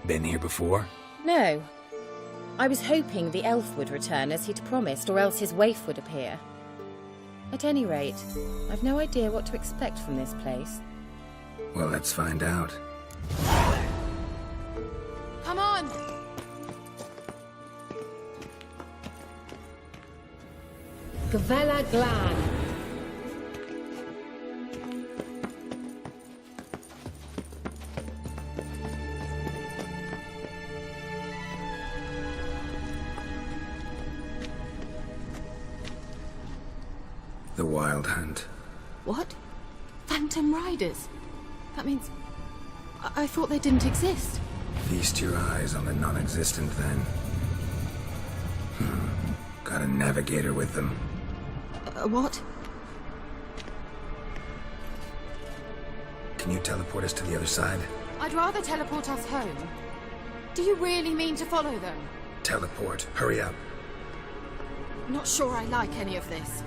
Been here before? No. I was hoping the elf would return as he'd promised, or else his waif would appear. At any rate, I've no idea what to expect from this place. Well, let's find out. Come on! Gavella Glan. The Wild Hunt. What? Phantom Riders? That means... I thought they didn't exist. Feast your eyes on the non-existent, then. Got a navigator with them. What? Can you teleport us to the other side? I'd rather teleport us home. Do you really mean to follow them? Teleport. Hurry up. Not sure I like any of this.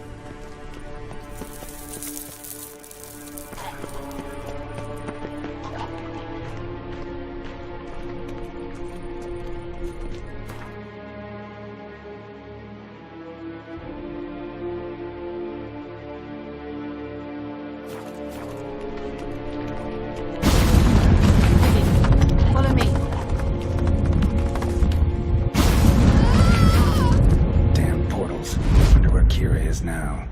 Follow me. Damn portals. Wonder where Kira is now.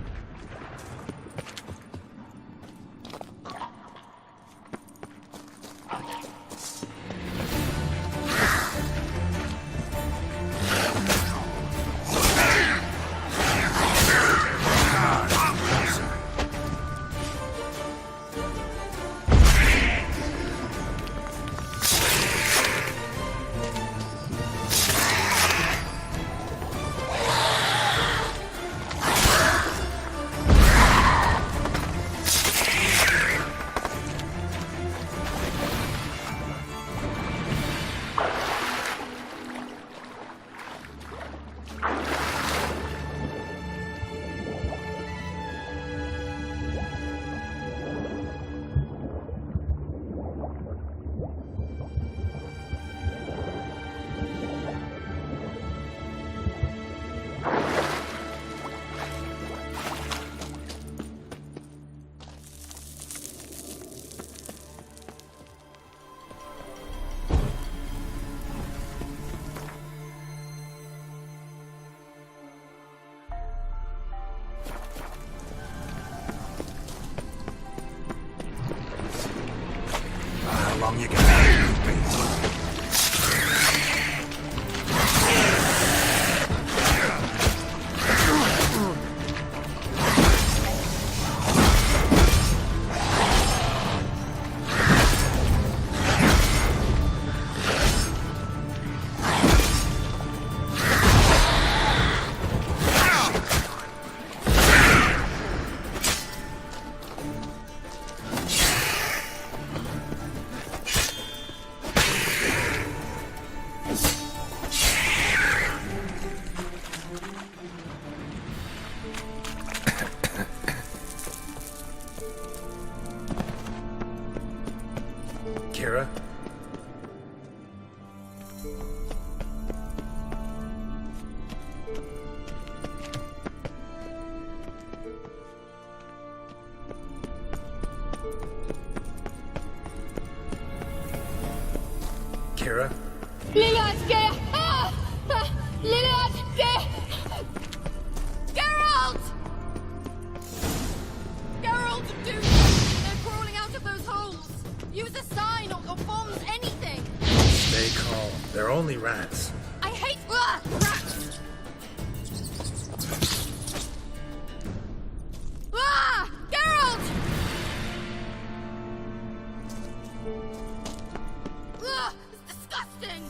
How long you got? Kira? Kira? Liliadge! Liliadge! Geralt! Geralt, do... They're crawling out of those holes. Use a sign or bombs, anything. Stay calm. They're only rats. I hate rats. Geralt! It's disgusting.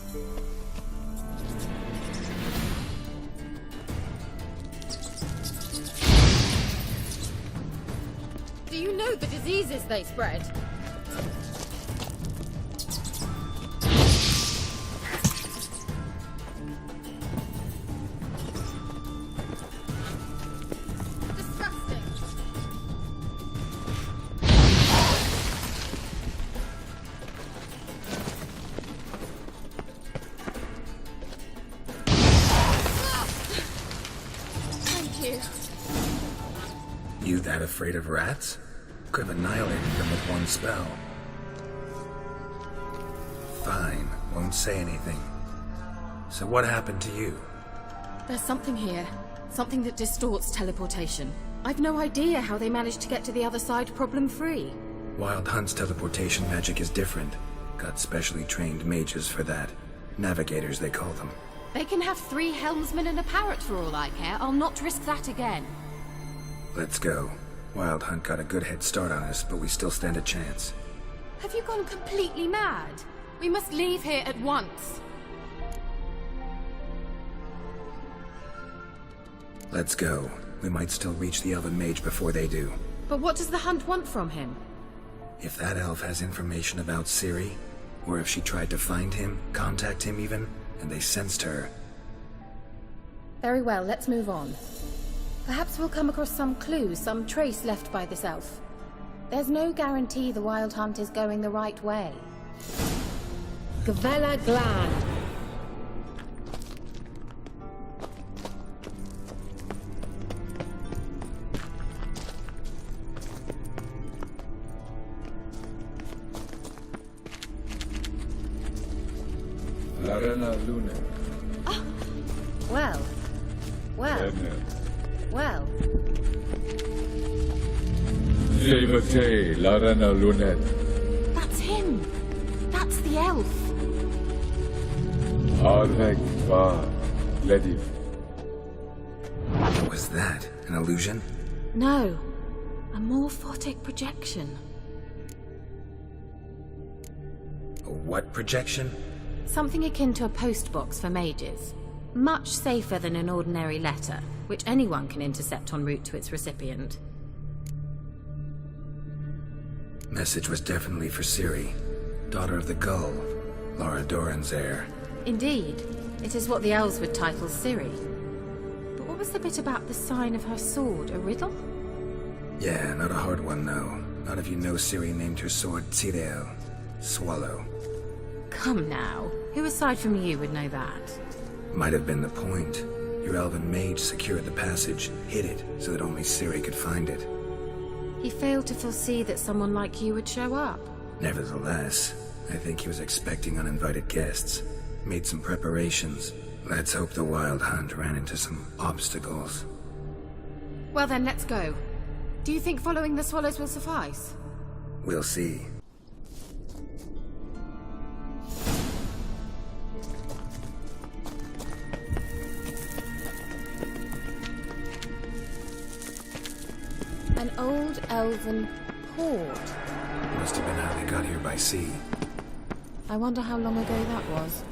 Do you know the diseases they spread? Disgusting. that afraid of rats? Could have annihilated them with one spell. Fine, won't say anything. So what happened to you? There's something here. Something that distorts teleportation. I've no idea how they managed to get to the other side problem-free. Wild Hunt's teleportation magic is different. Got specially trained mages for that. Navigators, they call them. They can have 3 helmsmen and a parrot for all I care. I'll not risk that again. Let's go. Wild Hunt got a good head start on us, but we still stand a chance. Have you gone completely mad? We must leave here at once. Let's go. We might still reach the Elven Mage before they do. But what does the Hunt want from him? If that elf has information about Ciri, or if she tried to find him, contact him even, and they sensed her... Very well, let's move on. Perhaps we'll come across some clue, some trace left by this elf. There's no guarantee the Wild Hunt is going the right way. Gavella Glan. Larena Luna. Well. Jevate Larena Lunet. That's him! That's the elf! Arvek Va Lediv. What was that? An illusion? No. A morphotic projection. A what projection? Something akin to a postbox for mages. Much safer than an ordinary letter, which anyone can intercept en route to its recipient. Message was definitely for Ciri, daughter of the Gull, Lara Doran's heir. Indeed. It is what the elves would title Ciri. But what was the bit about the sign of her sword? A riddle? Yeah, not a hard one, no. Not if you know Ciri named her sword Tirel, Swallow. Come now. Who aside from you would know that? Might have been the point. Your elven mage secured the passage, hid it, so that only Ciri could find it. He failed to foresee that someone like you would show up. Nevertheless, I think he was expecting uninvited guests. Made some preparations. Let's hope the Wild Hunt ran into some obstacles. Well then, let's go. Do you think following the swallows will suffice? We'll see. An old elven port. Must have been how they got here by sea. I wonder how long ago that was.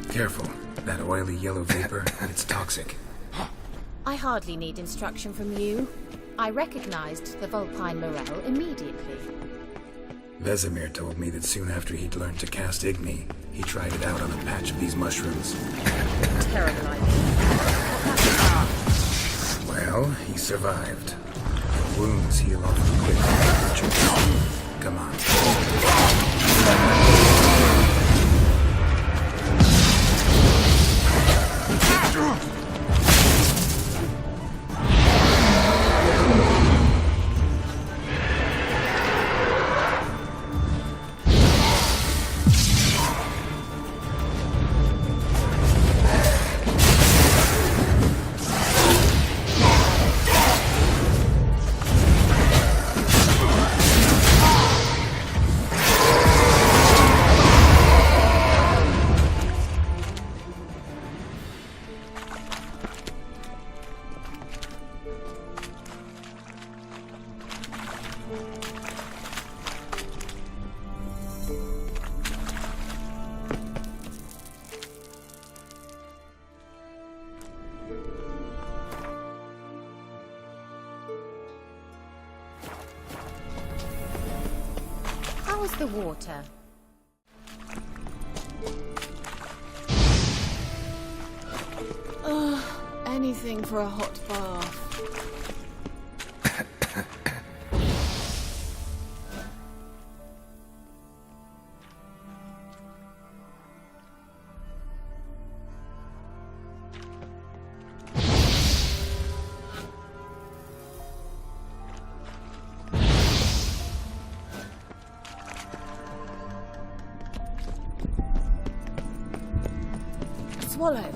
Careful. That oily yellow vapor, it's toxic. I hardly need instruction from you. I recognized the Vulpine Morel immediately. Vesemir told me that soon after he'd learned to cast Igni, he tried it out on a patch of these mushrooms. Terrible idea. Well, he survived. Wounds heal awfully quick. Come on. How is the water? Anything for a hot bath. Swallow.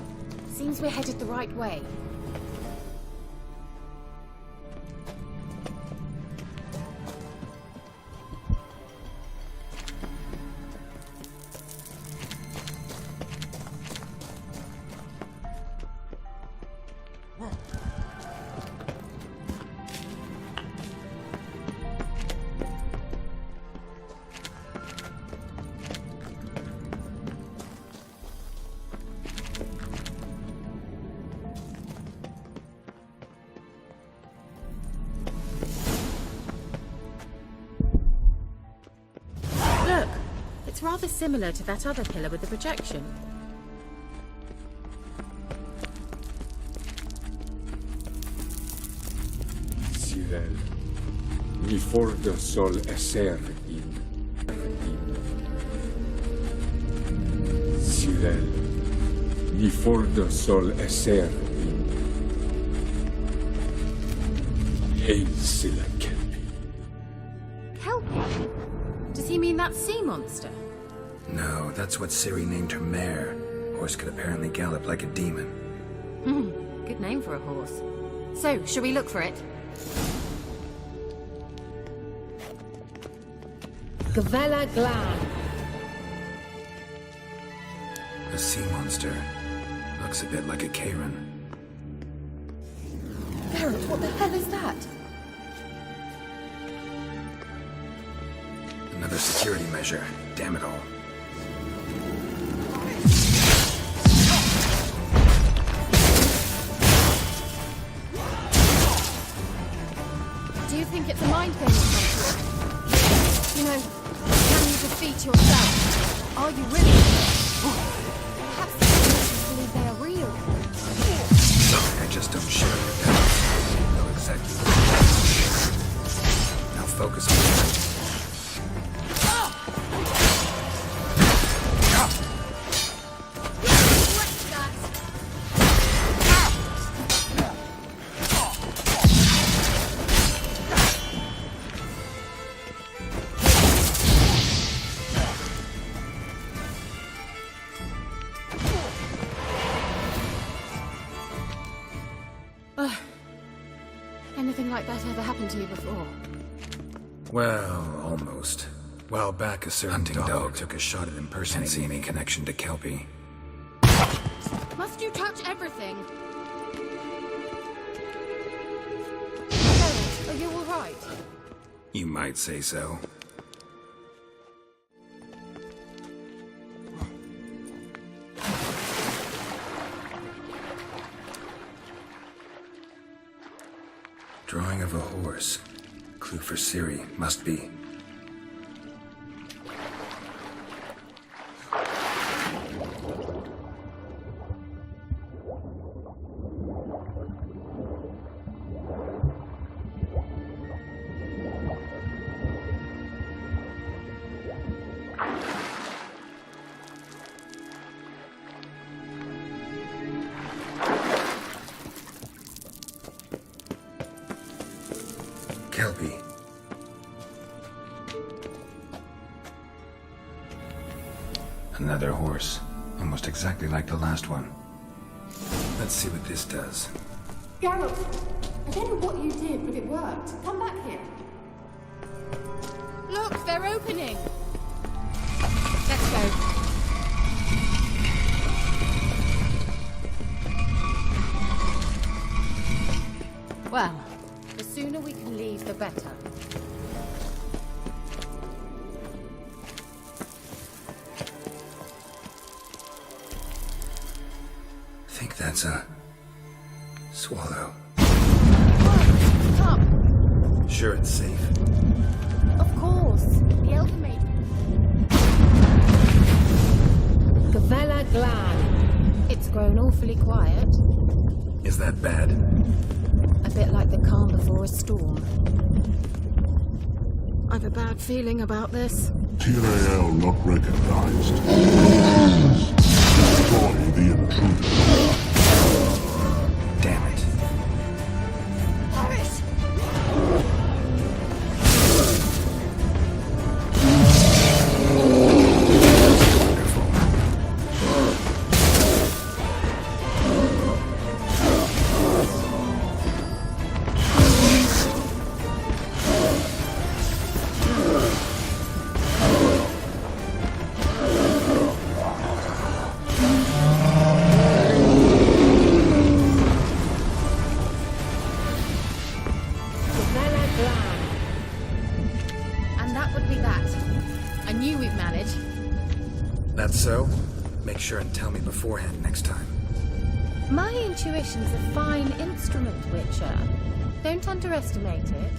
Seems we're headed the right way. Look, it's rather similar to that other pillar with the projection. Sirel, mi fordo sol esser in. Sirel, mi fordo sol esser in. Hail Silla Kelpie. Kelpie? Does he mean that sea monster? No, that's what Ciri named her mare. Horse could apparently gallop like a demon. Good name for a horse. So, shall we look for it? Gavella Glan. A sea monster. Looks a bit like a Karen. Geralt, what the hell is that? Another security measure. Damn it all. Do you think it's a mind game of some sort? You know, can you defeat yourself? Are you really? Perhaps you believe they are real. I just don't share your doubts. You know exactly what it is. Now focus on it. What's that? Anything like that ever happened to you before? Well, almost. While back, a certain dog took a shot at impersonating any connection to Kelpie. Must you touch everything? Geralt, are you alright? You might say so. Drawing of a horse. Clue for Ciri, must be. Kelpie. Another horse. Almost exactly like the last one. Let's see what this does. Geralt, I don't know what you did, but it worked. Come back here. Look, they're opening. Let's go. Well, the sooner we can leave, the better. I think that's a swallow. Come. Sure it's safe. Of course. The Elder Maiden. Gavella Glan. It's grown awfully quiet. Is that bad? A bit like the calm before a storm. I've a bad feeling about this. Tyrael not recognized. Destroy the intruder. Damn it. Horace! Wonderful. That's so? Make sure and tell me beforehand next time. My intuition's a fine instrument, Witcher. Don't underestimate it.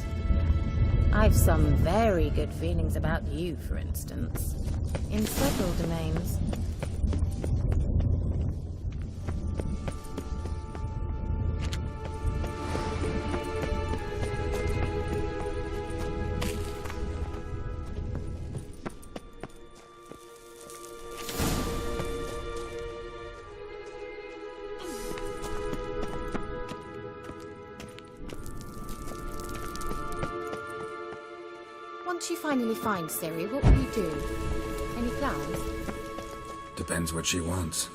I've some very good feelings about you, for instance. In several domains. Once you finally find Ciri, what will you do? Any plans? Depends what she wants.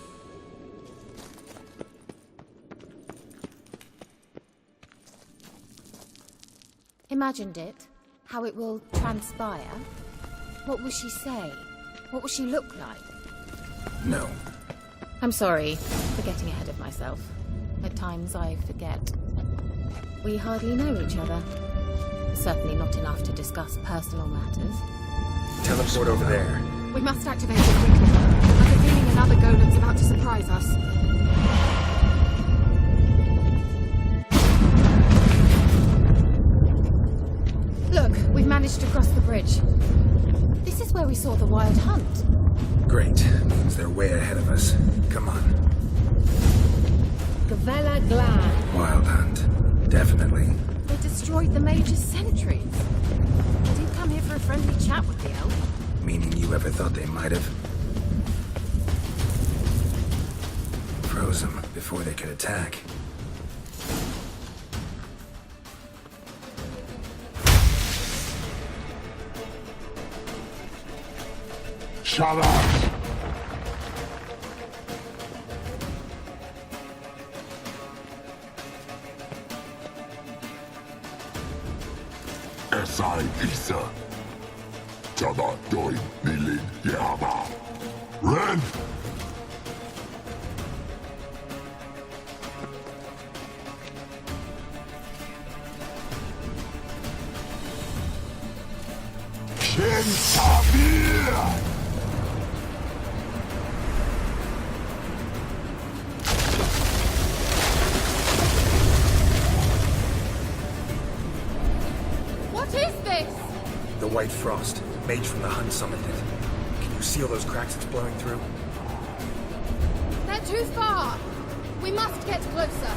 Imagined it. How it will transpire. What will she say? What will she look like? No. I'm sorry for getting ahead of myself. At times I forget. We hardly know each other. Certainly not enough to discuss personal matters. Teleport over there. We must activate it quickly. I have a feeling another golem's about to surprise us. Look, we've managed to cross the bridge. This is where we saw the wild hunt. Great. Means they're way ahead of us. Come on. Gavella Glan. Wild hunt. Definitely. They destroyed the Mage's sentries. They didn't come here for a friendly chat with the elf. Meaning you ever thought they might have? Froze them before they could attack. Shut up! Esai Isa. Jada Doi Nilin Yama. Ren! Ken Sabir! What is this? The White Frost. Mage from the Hunt summoned it. Can you see all those cracks it's blowing through? They're too far. We must get closer.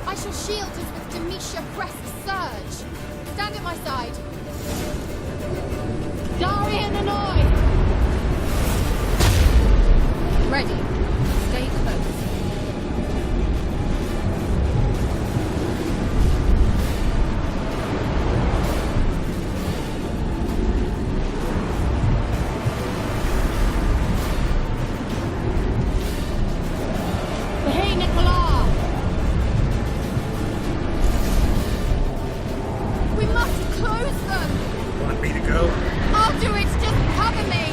I shall shield us with Demetia Crest's surge. Stand at my side. Darian Annoy! Ready. Stay close. Hey, Nicola! We must close them! Want me to go? I'll do it! Just cover me!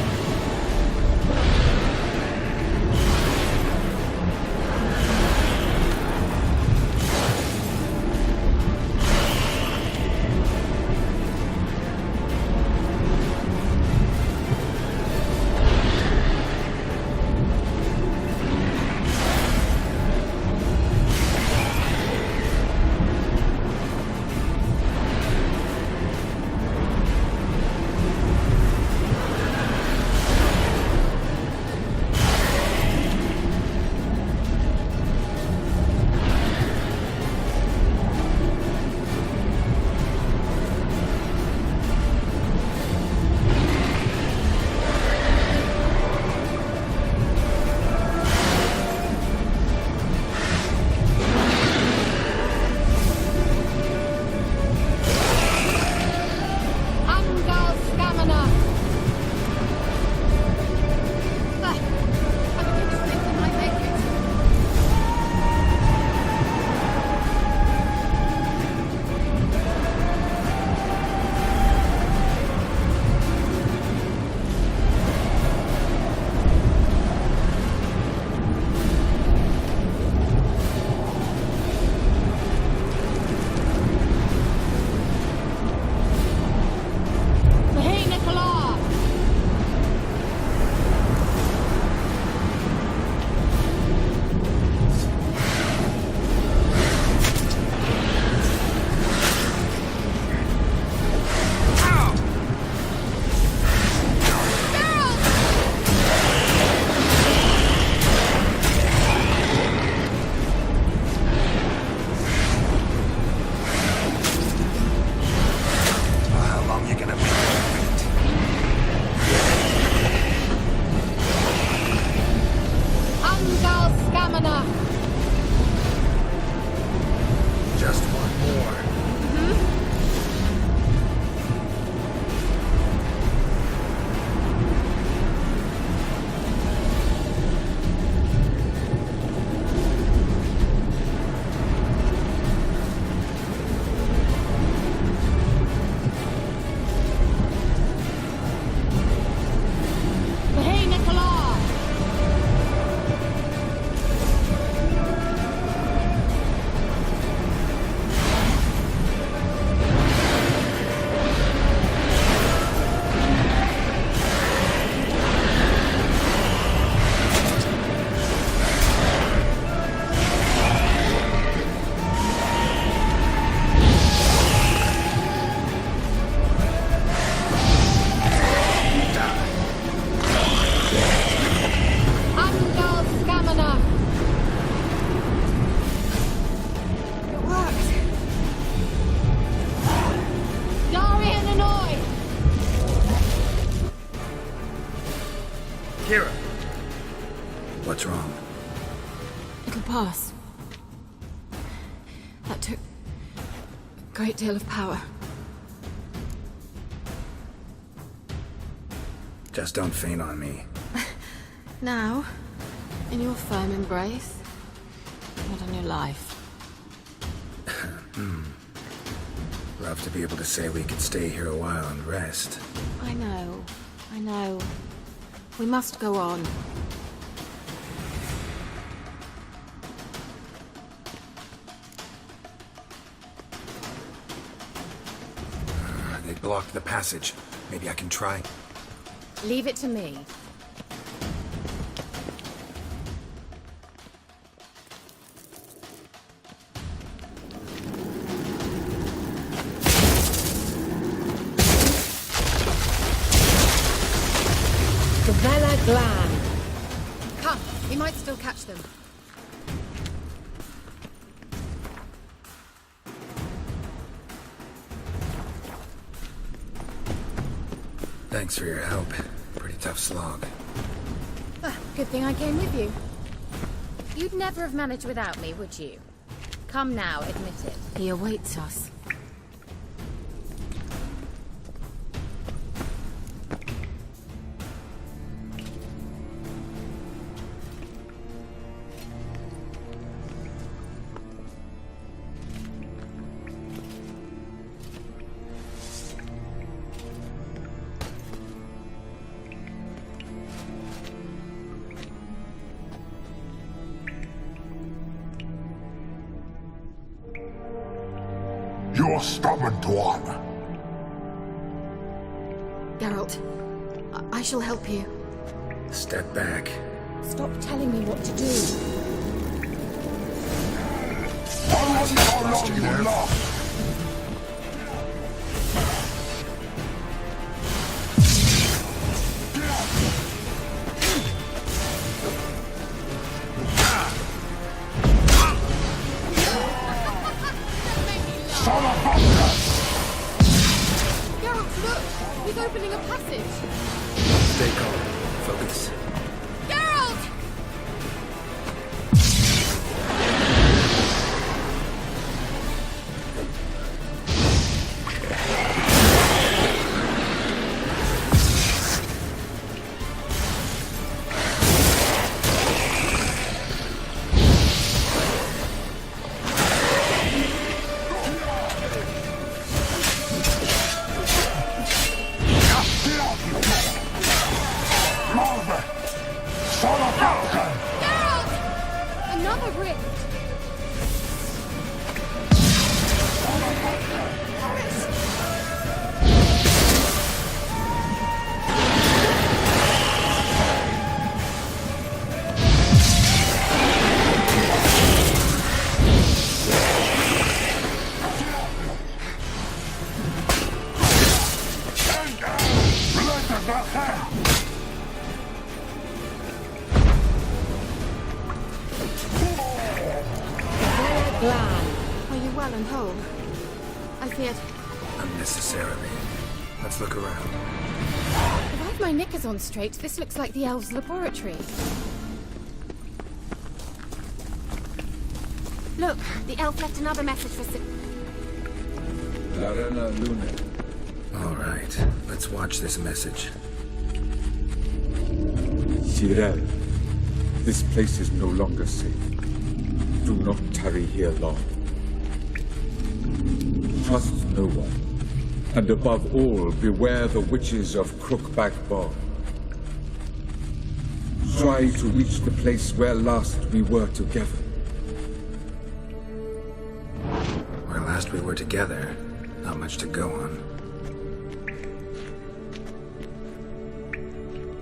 stamina! Just one more. Hey, Nicola! Angal stamina! It worked! Darian Annoy! Kira! What's wrong? It'll pass. That took a great deal of power. Just don't faint on me. Now, in your firm embrace, not on your life. Love to be able to say we could stay here a while and rest. I know. We must go on. They blocked the passage. Maybe I can try. Leave it to me. Vela Glan. Come, we might still catch them. Thanks for your help. Pretty tough slog. Ah, good thing I came with you. You'd never have managed without me, would you? Come now, admit it. He awaits us. You're stubborn, Tuan. Geralt, I shall help you. Step back. Stop telling me what to do. I wonder how long you last. Son of a... Geralt, look! He's opening a passage! Stay calm. Focus. Geralt! Another rift! Glan. Are you well and whole? I feared... Unnecessarily. Let's look around. If I've my knickers on straight, this looks like the elves' laboratory. Look, the elf left another message for Larena Lune. All right, let's watch this message. Cyril, this place is no longer safe. Do not tarry here long. Trust no one. And above all, beware the witches of Crookback Bog. Try to reach the place where last we were together. Where last we were together, not much to go on.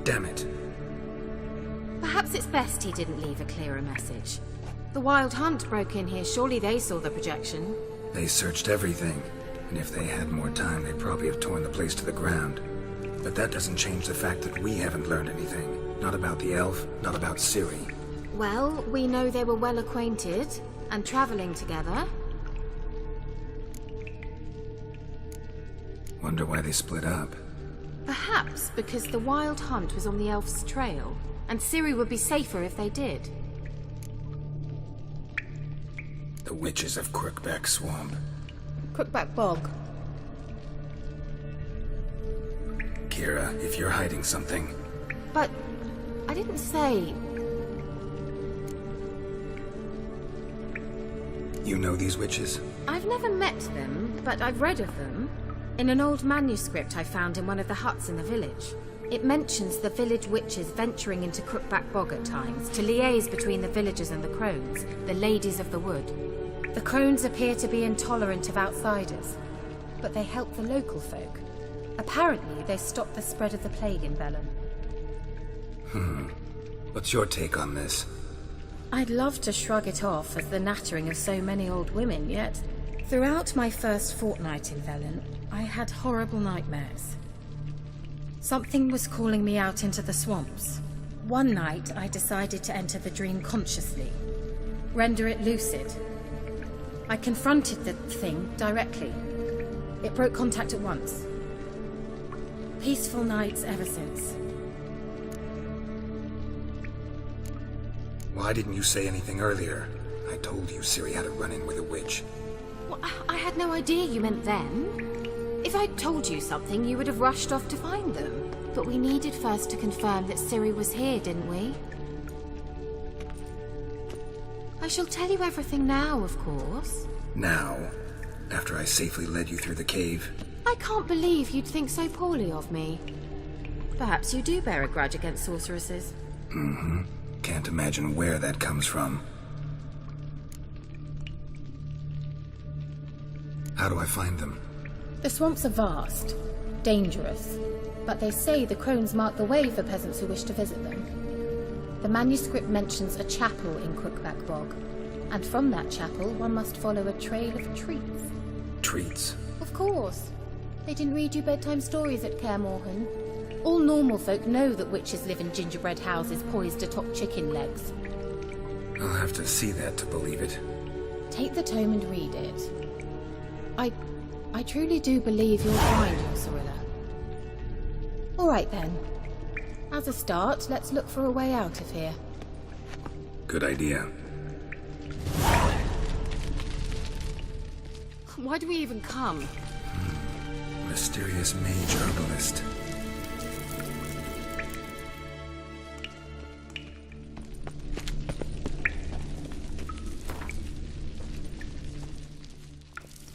Damn it. Perhaps it's best he didn't leave a clearer message. The Wild Hunt broke in here. Surely they saw the projection. They searched everything, and if they had more time, they'd probably have torn the place to the ground. But that doesn't change the fact that we haven't learned anything. Not about the elf, not about Ciri. Well, we know they were well acquainted and traveling together. Wonder why they split up. Perhaps because the Wild Hunt was on the elf's trail, and Ciri would be safer if they did. The witches of Crookback Swamp. Crookback Bog. Kira, if you're hiding something, But I didn't say... you know these witches? I've never met them, but I've read of them. In an old manuscript I found in one of the huts in the village. It mentions the village witches venturing into Crookback Bog at times to liaise between the villagers and the crones, the ladies of the wood. The crones appear to be intolerant of outsiders, but they help the local folk. Apparently, they stopped the spread of the plague in Velen. What's your take on this? I'd love to shrug it off as the nattering of so many old women, yet throughout my first fortnight in Velen, I had horrible nightmares. Something was calling me out into the swamps. One night, I decided to enter the dream consciously, render it lucid. I confronted the thing directly. It broke contact at once. Peaceful nights ever since. Why didn't you say anything earlier? I told you Ciri had a run-in with a witch. Well, I had no idea you meant then. If I'd told you something, you would have rushed off to find them. But we needed first to confirm that Ciri was here, didn't we? I shall tell you everything now, of course. Now, after I safely led you through the cave, I can't believe you'd think so poorly of me. Perhaps you do bear a grudge against sorceresses. can't imagine where that comes from. How do I find them? The swamps are vast, dangerous, but they say the crones mark the way for peasants who wish to visit them. The manuscript mentions a chapel in Crookback Bog, and from that chapel one must follow a trail of treats. Treats? Of course. They didn't read you bedtime stories at Kaer Morhen. All normal folk know that witches live in gingerbread houses poised atop chicken legs. I'll have to see that to believe it. Take the tome and read it. I truly do believe you'll find your Cirilla. All right then. As a start, let's look for a way out of here. Good idea. Why do we even come? Mysterious mage herbalist.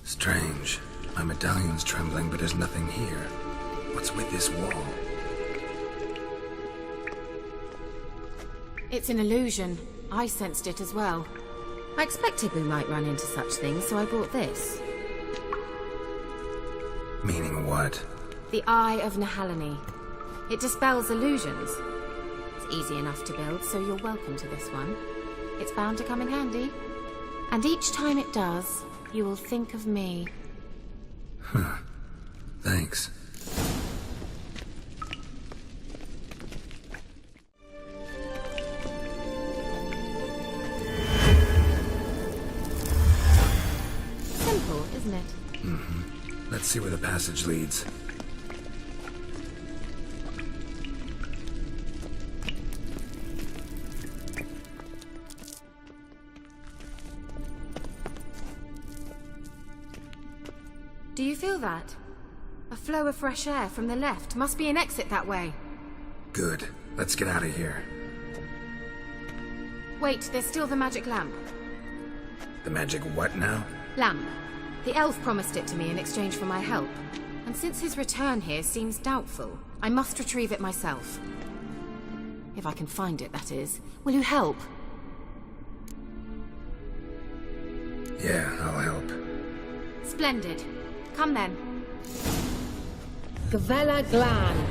Strange. My medallion's trembling, but there's nothing here. What's with this wall? It's an illusion. I sensed it as well. I expected we might run into such things, so I brought this. Meaning what? The Eye of Nehaleni. It dispels illusions. It's easy enough to build, so you're welcome to this one. It's bound to come in handy. And each time it does, you will think of me. Thanks. Simple, isn't it? Let's see where the passage leads. Do you feel that? A flow of fresh air from the left. Must be an exit that way. Good. Let's get out of here. Wait, there's still the magic lamp. The magic what now? Lamp. The elf promised it to me in exchange for my help. And since his return here seems doubtful, I must retrieve it myself. If I can find it, that is. Will you help? Yeah, I'll help. Splendid. Come then. Gavella Glan,